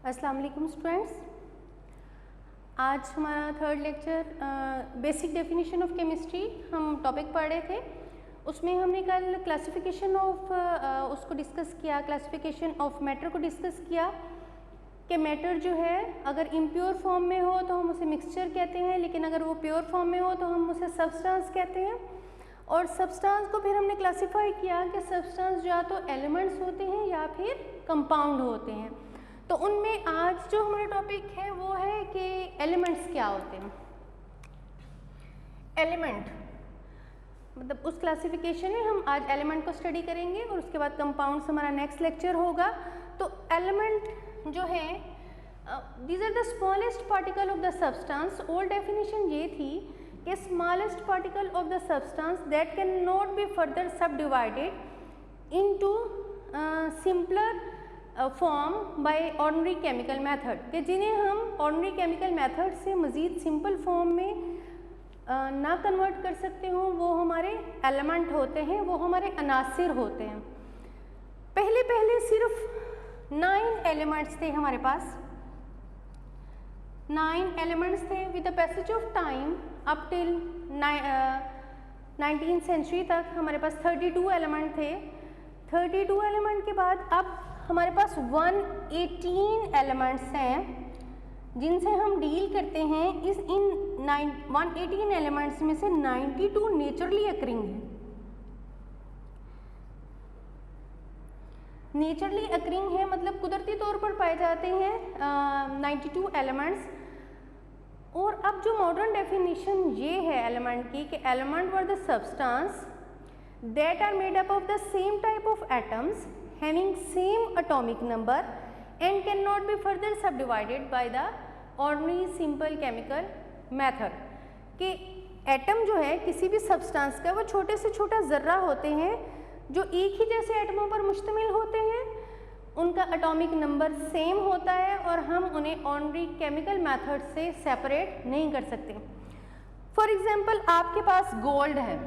अस्सलाम वालेकुम स्टूडेंट्स, आज हमारा third lecture basic definition of chemistry हम टॉपिक पढ़ रहे थे। उसमें हमने कल क्लासिफिकेशन ऑफ उसको डिस्कस किया, क्लासिफिकेशन ऑफ मैटर को डिस्कस किया कि मैटर जो है अगर इम्प्योर फॉर्म में हो तो हम उसे मिक्सचर कहते हैं, लेकिन अगर वो प्योर फॉर्म में हो तो हम उसे सब्सटेंस कहते हैं। और सब्सटेंस को फिर हमने क्लासिफाई किया कि सब्सटेंस या तो एलिमेंट्स होते हैं या फिर कंपाउंड होते हैं। तो उनमें आज जो हमारा टॉपिक है वो है कि एलिमेंट्स क्या होते हैं। एलिमेंट मतलब उस क्लासिफिकेशन में हम आज एलिमेंट को स्टडी करेंगे और उसके बाद कंपाउंड्स हमारा नेक्स्ट लेक्चर होगा। तो एलिमेंट जो है these are the smallest particle of the substance. Old definition ये थी कि smallest particle of the substance that can not be further subdivided into simpler form by ordinary chemical method, कि जिन्हें हम ऑर्डिनरी केमिकल मेथड से मज़ीद simple form में ना कन्वर्ट कर सकते हो, वो हमारे एलिमेंट होते हैं, वो हमारे अनासिर होते हैं। पहले सिर्फ 9 एलिमेंट्स थे हमारे पास, 9 एलिमेंट्स थे। With the passage of time up till 19th century तक हमारे पास 32 एलिमेंट थे। 32 एलिमेंट के बाद अब हमारे पास 118 एलिमेंट्स हैं जिनसे हम डील करते हैं। इन 118 एलिमेंट्स में से 92 नेचुरली अकरिंग है। नेचुरली अकरिंग है मतलब कुदरती तौर पर पाए जाते हैं 92 एलिमेंट्स। और अब जो मॉडर्न डेफिनेशन ये है एलिमेंट की कि element were the substance that are made up of the same type of atoms having same atomic number and cannot be further subdivided by the ordinary simple chemical method। कि atom जो है किसी भी substance का वो छोटे से छोटा ज़र्रा होते हैं जो एक ही जैसे एटमों पर मुश्तमिल होते हैं, उनका एटॉमिक नंबर सेम होता है और हम उन्हें ऑर्डिनरी केमिकल मेथड से सेपरेट नहीं कर सकते। फॉर एग्जांपल आपके पास गोल्ड है,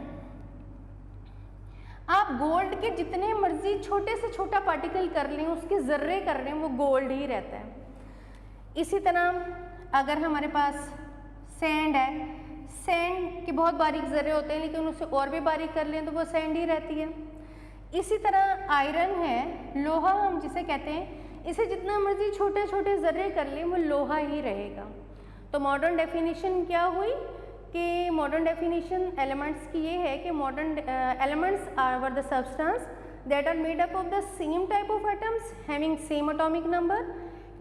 आप गोल्ड के जितने मर्जी छोटे से छोटा पार्टिकल कर लें, उसके ज़र्रे कर लें, वो गोल्ड ही रहता है। इसी तरह अगर हमारे पास सैंड है, सैंड के बहुत बारीक ज़र्रे होते हैं लेकिन उसे और भी बारीक कर लें तो वो सैंड ही रहती है। इसी तरह आयरन है, लोहा हम जिसे कहते हैं, इसे जितना मर्जी छोटे छोटे ज़र्रे कर लें वो लोहा ही रहेगा। तो मॉडर्न डेफिनेशन क्या हुई कि मॉडर्न डेफिनेशन एलिमेंट्स की ये है कि modern elements are were the substance that are made up of the same type of atoms having same atomic number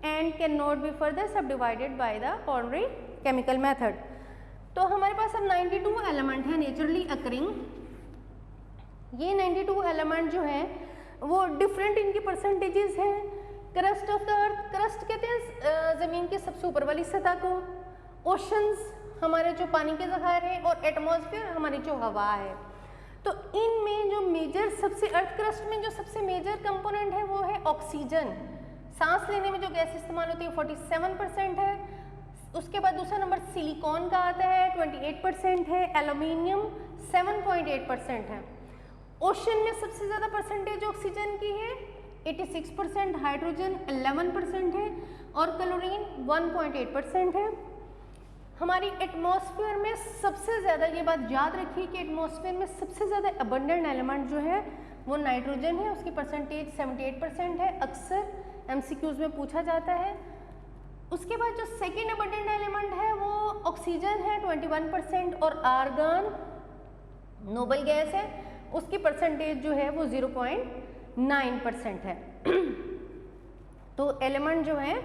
and can not be further subdivided by the ordinary chemical method. तो हमारे पास अब 92 element है naturally occurring. ये 92 element जो है वो different इनकी percentages हैं। Crust of the earth, crust कहते हैं ज़मीन के सबसे ऊपर वाली सतह को, ओशंस हमारे जो पानी के ज़खायर हैं, और एटमॉस्फेयर हमारी जो हवा है। तो इनमें जो मेजर सबसे अर्थ क्रस्ट में जो सबसे मेजर कंपोनेंट है वो है ऑक्सीजन। सांस लेने में जो गैस इस्तेमाल होती है 47% है। उसके बाद दूसरा नंबर सिलिकॉन का आता है 28% है। एल्यूमिनियम 7.8% है। ओशन में सबसे ज़्यादा परसेंटेज ऑक्सीजन की है 86%, हाइड्रोजन 11% है और क्लोरीन 1.8% है। हमारी एटमॉस्फेयर में सबसे ज़्यादा, ये बात याद रखिए कि एटमॉस्फेयर में सबसे ज़्यादा अबंडेंट एलिमेंट जो है वो नाइट्रोजन है, उसकी परसेंटेज 78% है। अक्सर एमसीक्यूज़ में पूछा जाता है। उसके बाद जो सेकेंड अबंडेंट एलिमेंट है वो ऑक्सीजन है 21% और आर्गन नोबल गैस है, उसकी परसेंटेज जो है वो 0.9% है। तो एलिमेंट जो है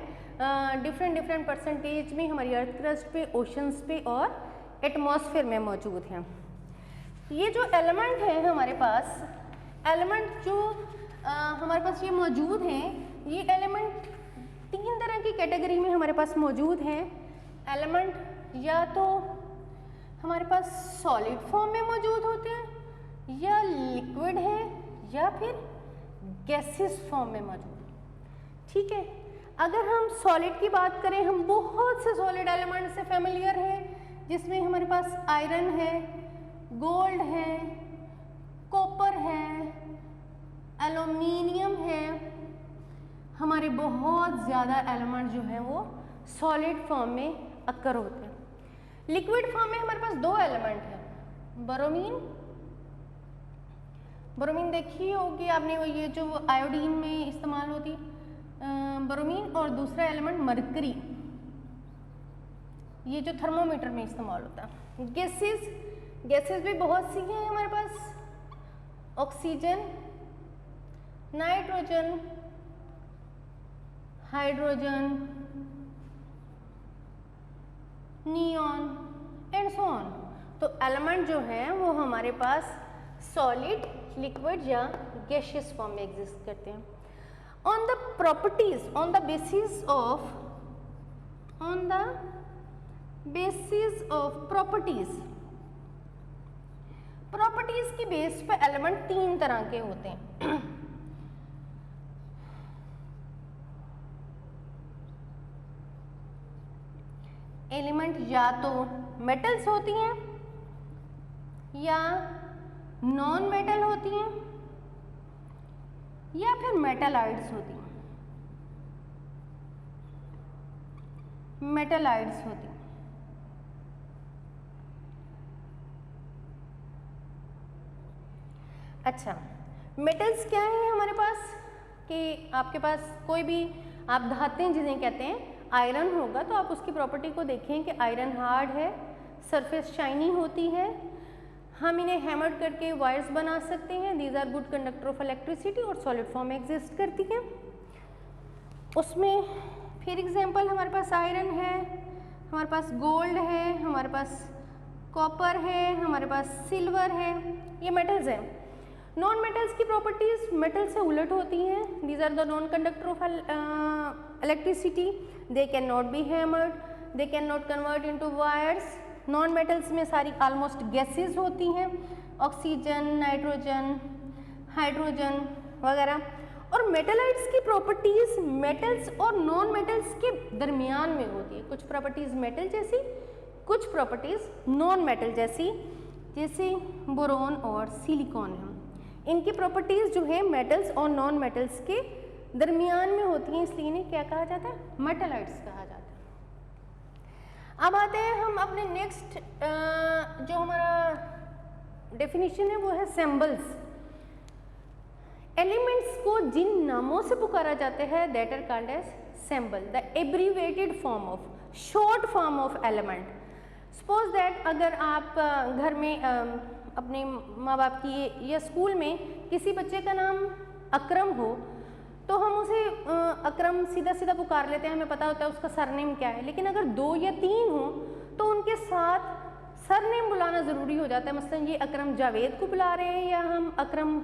डिफरेंट परसेंटेज में हमारी अर्थ क्रस्ट पे, ओशंस पे और एटमॉस्फेयर में मौजूद हैं। ये जो एलिमेंट है हमारे पास, एलिमेंट जो हमारे पास ये मौजूद हैं, ये एलिमेंट 3 तरह की कैटेगरी में हमारे पास मौजूद हैं। एलिमेंट या तो हमारे पास सॉलिड फॉर्म में मौजूद होते हैं, या लिक्विड है, या फिर गैसेस फॉर्म में मौजूद है। ठीक है, अगर हम सॉलिड की बात करें, हम बहुत से सॉलिड एलिमेंट से फेमिलियर हैं, जिसमें हमारे पास आयरन है, गोल्ड है, कॉपर है, एल्यूमिनियम है, हमारे बहुत ज़्यादा एलिमेंट जो हैं वो सॉलिड फॉर्म में अक्कर होते हैं। लिक्विड फॉर्म में हमारे पास दो एलिमेंट हैं, बोरोमीन देखी होगी आपने, वो ये जो आयोडीन में इस्तेमाल होती बोरोमीन, और दूसरा एलिमेंट मरकरी, ये जो थर्मोमीटर में इस्तेमाल होता है। गैसेस भी बहुत सी हैं हमारे पास, oxygen, nitrogen, hydrogen, neon and so on. तो एलिमेंट जो है वो हमारे पास सॉलिड, लिक्विड या गैसियस फॉर्म में एग्जिस्ट करते हैं। On the properties, on the basis of properties की बेस पे एलिमेंट तीन तरह के होते हैं। एलिमेंट या तो मेटल्स होती हैं या नॉन मेटल होती हैं या फिर मेटालाइड्स होती हैं, मेटालाइड्स होती हैं। अच्छा, मेटल्स क्या है हमारे पास कि आपके पास कोई भी आप धातें जिन्हें कहते हैं, आयरन होगा तो आप उसकी प्रॉपर्टी को देखें कि आयरन हार्ड है, सरफेस शाइनी होती है, हम इन्हें हैमर करके वायर्स बना सकते हैं। These are good conductor of electricity और सॉलिड फॉर्म में एग्जिस्ट करती हैं। उसमें फिर एग्जांपल हमारे पास आयरन है, हमारे पास गोल्ड है, हमारे पास कॉपर है, हमारे पास सिल्वर है, ये मेटल्स हैं। नॉन मेटल्स की प्रॉपर्टीज मेटल से उलट होती हैं। These are the non conductor of electricity, they can not be hammered, they can not convert into wires. Non metals में सारी ऑलमोस्ट गैसेस होती हैं, ऑक्सीजन, नाइट्रोजन, हाइड्रोजन वगैरह। और मेटालाइट्स की प्रॉपर्टीज मेटल्स और नॉन मेटल्स के दरमियान में होती है, कुछ प्रॉपर्टीज मेटल जैसी, कुछ प्रॉपर्टीज नॉन मेटल जैसी, जैसे बोरोन और सिलिकॉन है। इनकी प्रॉपर्टीज जो है मेटल्स और नॉन मेटल्स के दरमियान में होती हैं, इसलिए इन्हें क्या कहा जाता है, मेटालाइट्स कहा जाता है। अब आते हैं हम अपने नेक्स्ट जो हमारा डेफिनेशन है वो है सिंबल्स। एलिमेंट्स को जिन नामों से पुकारा जाता है that are called as symbol, the abbreviated form of, short form of element. Suppose that अगर आप घर में अपने माँ बाप की या स्कूल में किसी बच्चे का नाम अकरम हो तो हम उसे अकरम सीधा सीधा पुकार लेते हैं, हमें पता होता है उसका सरनेम क्या है। लेकिन अगर दो या तीन हो तो उनके साथ सरनेम बुलाना ज़रूरी हो जाता है। मसलन ये अकरम जावेद को बुला रहे हैं या हम अकरम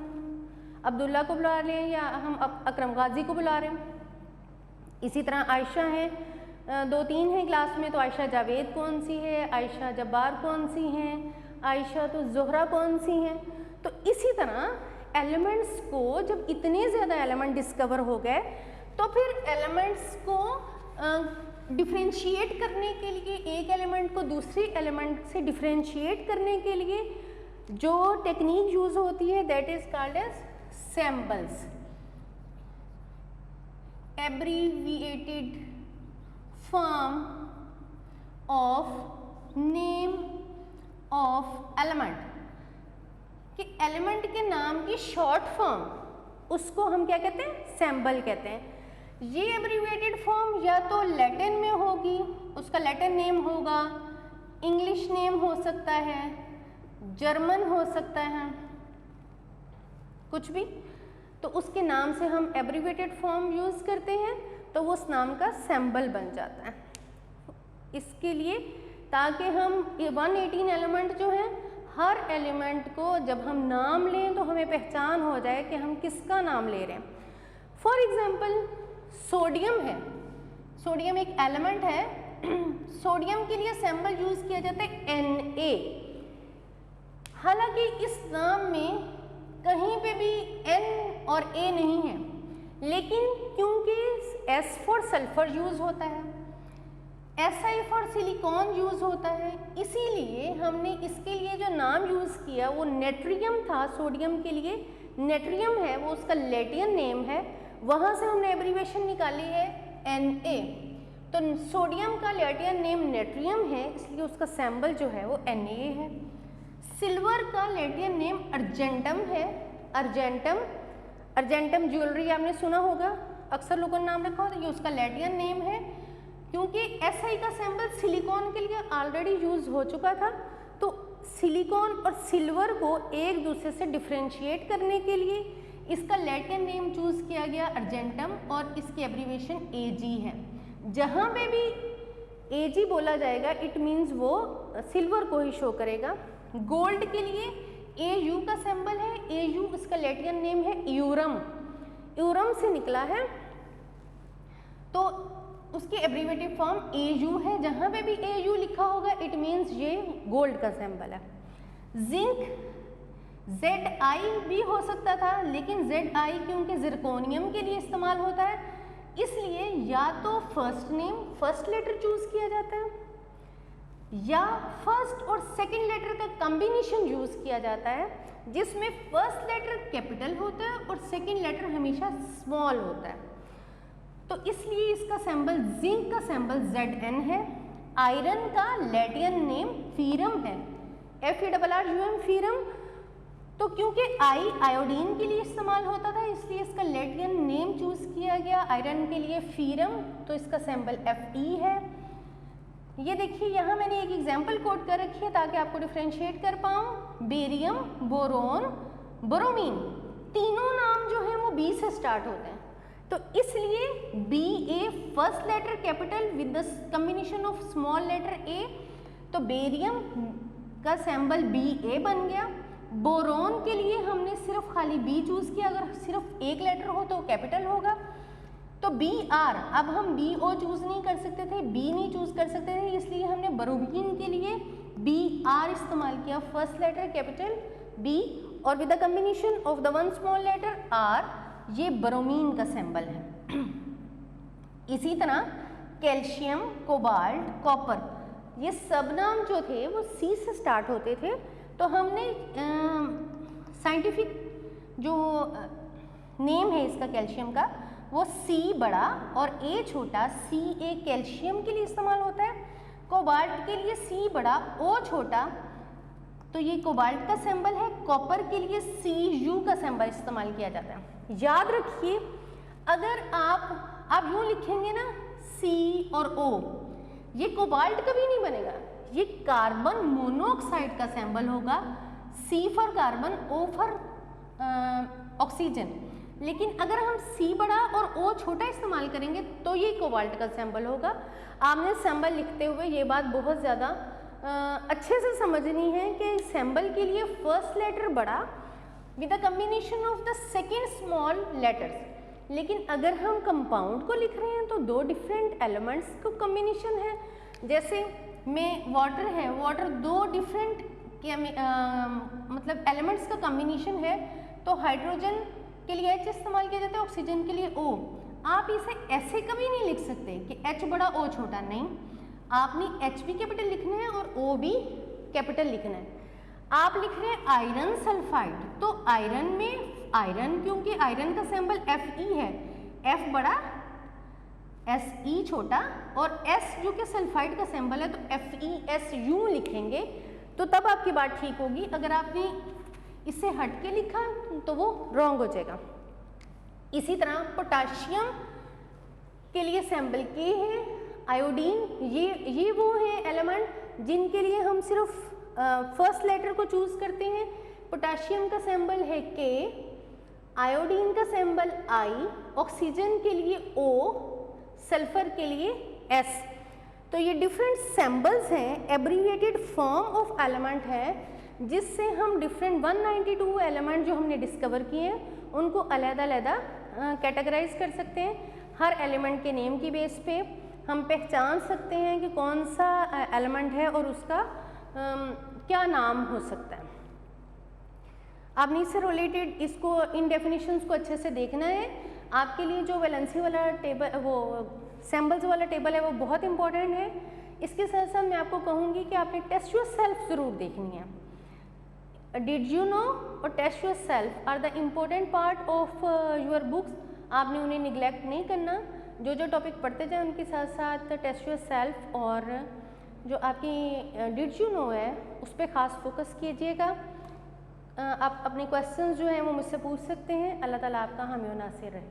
अब्दुल्ला को बुला रहे हैं या हम अकरम गाजी को बुला रहे हैं। इसी तरह आयशा है, दो तीन हैं क्लास में तो आयशा जावेद कौन सी है, आयशा जब्बार कौन सी हैं, आयशा तो ज़ोहरा कौन सी हैं। तो इसी तरह एलिमेंट्स को जब इतने ज़्यादा एलिमेंट डिस्कवर हो गए तो फिर एलिमेंट्स को डिफ्रेंशिएट करने के लिए, एक एलिमेंट को दूसरे एलिमेंट से डिफ्रेंशिएट करने के लिए जो टेक्निक यूज़ होती है that is called as symbols, abbreviated form of name of element. कि एलिमेंट के नाम की शॉर्ट फॉर्म उसको हम क्या कहते हैं, सिंबल कहते हैं। ये एब्रीविएटेड फॉर्म या तो लैटिन में होगी, उसका लैटिन नेम होगा, इंग्लिश नेम हो सकता है, जर्मन हो सकता है, कुछ भी, तो उसके नाम से हम एब्रीविएटेड फॉर्म यूज़ करते हैं तो वो उस नाम का सिंबल बन जाता है। इसके लिए ताकि हम 118 एलिमेंट जो है हर एलिमेंट को जब हम नाम लें तो हमें पहचान हो जाए कि हम किसका नाम ले रहे हैं। फॉर एग्जांपल सोडियम है, सोडियम एक एलिमेंट है, सोडियम के लिए सिंबल यूज़ किया जाता है Na। हालांकि इस नाम में कहीं पे भी N और A नहीं है, लेकिन क्योंकि S फॉर सल्फर यूज़ होता है, Si फॉर सिलिकॉन यूज़ होता है, इसीलिए हमने इसके लिए जो नाम यूज़ किया वो नेट्रियम था। सोडियम के लिए नेट्रियम है, वो उसका लैटिन नेम है, वहाँ से हमने एब्रीवेशन निकाली है Na। तो सोडियम का लैटिन नेम नेट्रियम है, इसलिए उसका सिंबल जो है वो Na है। सिल्वर का लैटिन नेम अर्जेंटम है, अर्जेंटम ज्वेलरी आपने सुना होगा, अक्सर लोगों ने नाम रखा होता, ये उसका लैटिन नेम है। क्योंकि Si का सिंबल सिलिकॉन के लिए ऑलरेडी यूज हो चुका था, तो सिलिकॉन और सिल्वर को एक दूसरे से डिफ्रेंशिएट करने के लिए इसका लैटिन नेम चूज किया गया अर्जेंटम, और इसकी एब्रीवेशन Ag है। जहाँ पे भी Ag बोला जाएगा इट मीन्स वो सिल्वर को ही शो करेगा। गोल्ड के लिए Au का सिंबल है, Au इसका लैटिन नेम है यूरम, यूरम से निकला है, तो उसकी एब्रीवेटिव फॉर्म Au है। जहाँ पे भी Au लिखा होगा इट मीन्स ये गोल्ड का सिंबल है। जिंक Zi भी हो सकता था, लेकिन Zi क्योंकि जिरकोनियम के लिए इस्तेमाल होता है, इसलिए या तो first name first letter choose किया जाता है, या फर्स्ट और सेकंड लेटर का कॉम्बिनेशन यूज किया जाता है, जिसमें फर्स्ट लेटर कैपिटल होता है और सेकंड लेटर हमेशा स्मॉल होता है। तो इसलिए इसका सिंबल, जिंक का सिंबल Zn है। आयरन का लैटिन नेम फीरम है, Ferrum फीरम। तो क्योंकि आई आयोडीन के लिए इस्तेमाल होता था, इसलिए इसका लैटिन नेम चूज किया गया आयरन के लिए फीरम, तो इसका सिंबल Fe है। ये देखिए यहाँ मैंने एक एग्जाम्पल कोट कर रखी है ताकि आपको डिफ्रेंशिएट कर पाऊँ। बेरियम, बोरोन, बोरोमीन, तीनों नाम जो है वो B से स्टार्ट होते हैं, तो इसलिए Ba first letter capital with the combination of small letter A, तो बेरियम का सिंबल Ba बन गया। बोरोन के लिए हमने सिर्फ खाली B चूज किया, अगर सिर्फ एक लेटर हो तो कैपिटल होगा, तो Br। अब हम BO चूज नहीं कर सकते थे, B नहीं चूज कर सकते थे, इसलिए हमने बोरोमीन के लिए Br इस्तेमाल किया, फर्स्ट लेटर कैपिटल B और with the combination of the one small letter R, ये बोरोमीन का सिंबल है। इसी तरह कैल्शियम, कोबाल्ट, कॉपर, ये सब नाम जो थे वो C से स्टार्ट होते थे, तो हमने साइंटिफिक जो नेम है इसका कैल्शियम का वो C बड़ा और A छोटा, Ca कैल्शियम के लिए इस्तेमाल होता है। कोबाल्ट के लिए C बड़ा O छोटा, तो ये कोबाल्ट का सिंबल है। कॉपर के लिए Cu का सिंबल इस्तेमाल किया जाता है। याद रखिए, अगर आप यूँ लिखेंगे ना C और O, ये कोबाल्ट कभी नहीं बनेगा, ये कार्बन मोनोऑक्साइड का सिंबल होगा। C for carbon, O for oxygen. लेकिन अगर हम C बड़ा और O छोटा इस्तेमाल करेंगे तो ये कोबाल्ट का सिंबल होगा। आपने सिंबल लिखते हुए ये बात बहुत ज़्यादा अच्छे से समझनी है कि सिंबल के लिए फर्स्ट लेटर बड़ा with the combination of the second small letters. लेकिन अगर हम कंपाउंड को लिख रहे हैं तो दो डिफरेंट एलिमेंट्स को कॉम्बिनेशन है, जैसे में वाटर है, वाटर दो डिफरेंट मतलब एलिमेंट्स का कॉम्बिनेशन है, तो हाइड्रोजन के लिए H इस्तेमाल किया जाता है, ऑक्सीजन के लिए O। आप इसे ऐसे कभी नहीं लिख सकते कि H बड़ा O छोटा, नहीं, आपने H भी कैपिटल लिखना है और O भी कैपिटल लिखना है। आप लिख रहे हैं आयरन सल्फाइड, तो आयरन में आयरन, क्योंकि आयरन का सिंबल Fe है, F बड़ा Se छोटा, और S जो कि सल्फाइड का सिंबल है तो FeSu लिखेंगे, तो तब आपकी बात ठीक होगी। अगर आपने इससे हट के लिखा तो वो रॉन्ग हो जाएगा। इसी तरह पोटाशियम के लिए सिंबल K है। आयोडीन, ये वो है एलिमेंट जिनके लिए हम सिर्फ फर्स्ट लेटर को चूज करते हैं। पोटाशियम का सिंबल है K, आयोडीन का सिंबल I, ऑक्सीजन के लिए O, सल्फर के लिए S। तो ये डिफरेंट सिंबल्स हैं, एब्रीविएटेड फॉर्म ऑफ एलिमेंट है, जिससे हम डिफरेंट 192 एलिमेंट जो हमने डिस्कवर किए हैं उनको अलग-अलग कैटेगराइज कर सकते हैं। हर एलिमेंट के नेम की बेस पे हम पहचान सकते हैं कि कौन सा एलिमेंट है और उसका क्या नाम हो सकता है। आपने इससे रिलेटेड इसको इन डेफिनेशंस को अच्छे से देखना है। आपके लिए जो वैलेंसी वाला टेबल, वो सिंबल्स वाला टेबल है, वो बहुत इंपॉर्टेंट है। इसके साथ साथ मैं आपको कहूँगी कि आपने टेस्ट योरसेल्फ ज़रूर देखनी है। डिड यू नो और test yourself are the important part of your books. आपने उन्हें निगलेक्ट नहीं करना, जो टॉपिक पढ़ते जाए उनके साथ साथ टेस्ट योर सेल्फ और जो आपकी डिड यू नो है उस पर ख़ास फोकस कीजिएगा। आप अपने क्वेश्चंस जो हैं वो मुझसे पूछ सकते हैं। अल्लाह ताला आपका हामी और नासिर रहे।